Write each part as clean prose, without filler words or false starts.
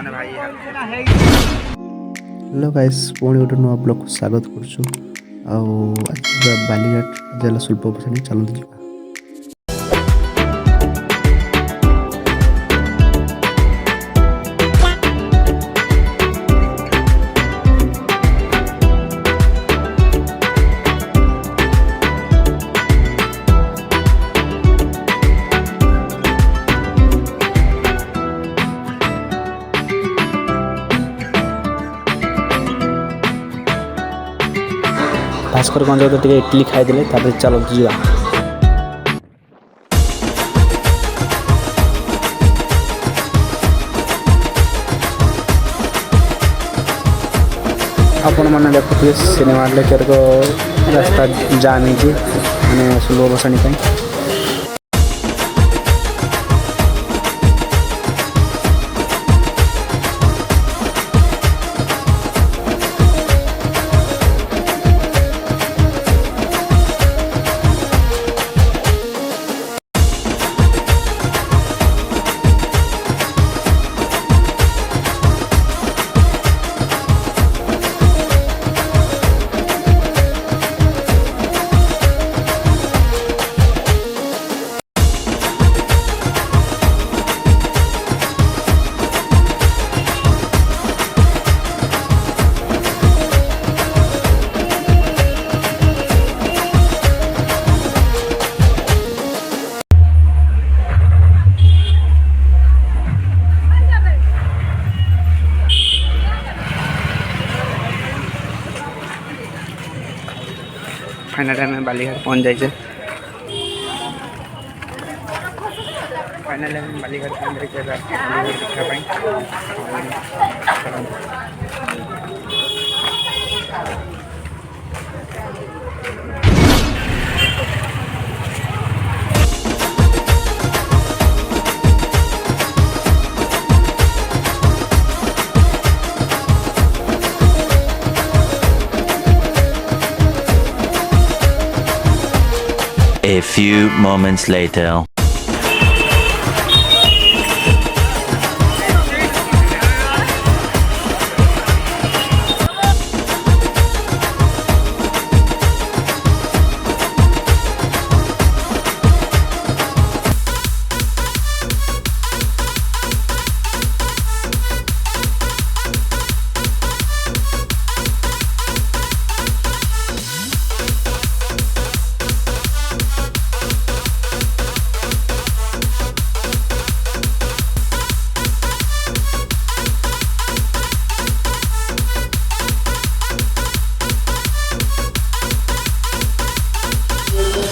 ମାନେ ଭାଇ hello guys पुणी गोटे नुआ ब्लॉग को स्वागत करुछु आउ आज बालीघाट जिला शिल्प भूषण चलते जा भास्कर गंज तो इडली खाईदे चलो जा आपण मैंने देखुए सिनेमा लेकर रास्ता जाम हो सुलभ भसाणी फाइनाली आम बालीघाट पहुँच जाइए। फाइनाली आम बालीघाट पहुँच जाइए A few moments later.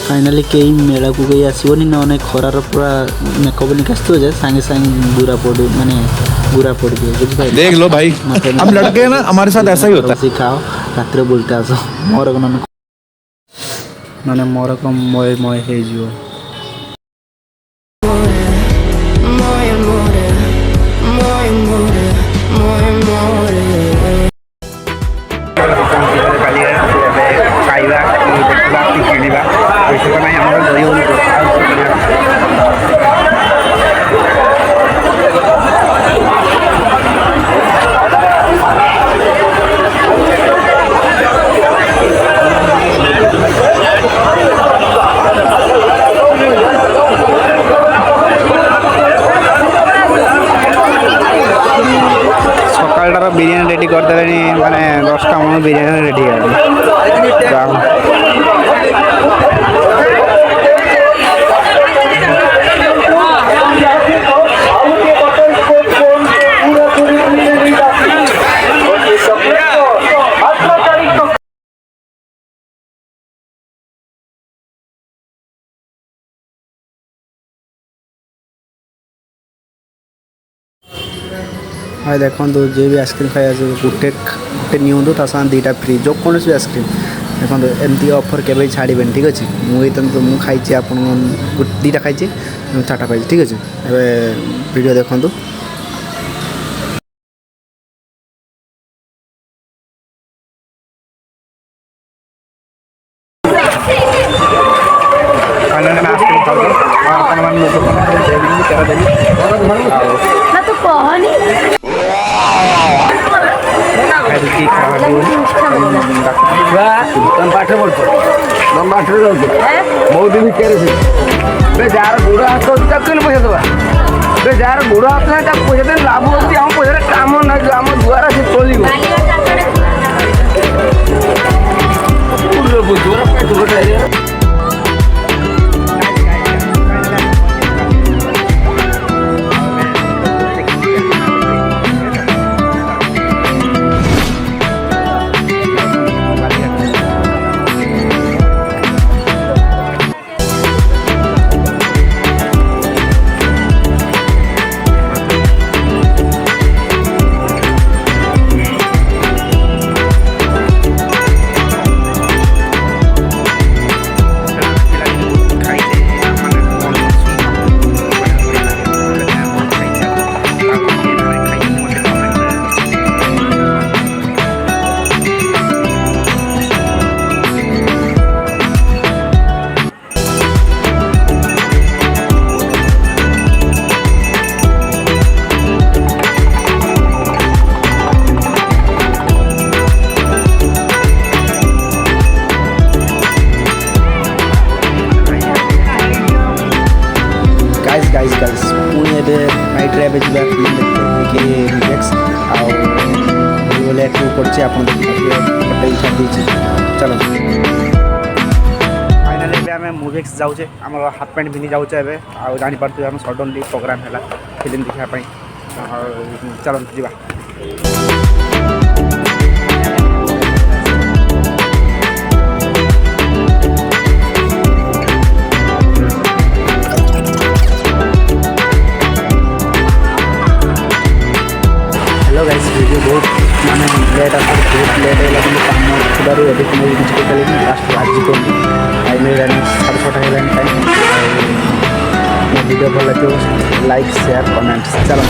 Finally कई मेला को कहीं आसोनी ना खरार पूरा मेकअप नहीं आसो जाए सांगे सांगे बुरा पड़ माने बुरा पड़ गया। देख लो भाई हम लड़के हैं ना, हमारे साथ ऐसा ही होता है। सिखाओ रात्र बोलते आसो मोर को ना मोर को मय मय है जो बिरियानी रेडी करदे माने 10टा मन बिरियानी रेडी हाँ देखो जो भी आइसक्रीम खाई गोटे गोटे नियंतु दुटा फ्री जो कौन भी आइसक्रीम देखो एमती ऑफर के छाड़बे ठीक अच्छे मुझे खाई आप दुटा खाई 4टा पाई ठीक अच्छे एवं वीडियो देखो ना तो कहनी ଖାଇଦେଇକି ଖାଇବାକୁ ତମ ପାଠ ପଢୁଛ ତମ ପାଠରେ ଯାଉଛ ବହୁତ ଭିତରେ ସେ ଯାହାର ଗୋଡ଼ ହାତ ଅଛି ତାକୁ କେମିତି ପଇସା ଦେବା ଏବେ ଯାହାର ଗୋଡ଼ ହାତ ନାହିଁ ତାକୁ ପଇସା ଦେଲେ ଲାଭ ହେଉଛି ଆମ ପଇସାରେ କାମ ନାହିଁ ଆମ ଦ୍ୱାରା ସେ ଚଳିବ ପେଟ ଗୋଟେ गाइस पुणी ए नाइट रे एबे जिबा फिल्म देखते कि रिजेक्स आउ बोले टू पड़छे आपन देखिए पटई छाती चलो फाइनली एबे हमें मूवीक्स जाउछे हमर हाफ पैंट पिनी जाउछे एबे आउ जानि पड़तु हम सडनली प्रोग्राम हैला फिल्म देखा पई चलो जिबा हेलो गाइस वीडियो बहुत माने लेट आता बहुत लेट है लेकिन काम सुधारू अभी तो मैं कुछ कल लास्ट आज को फाइनली रन 6:30 है टाइम वीडियो भल लगे लाइक शेयर कमेंट्स चलो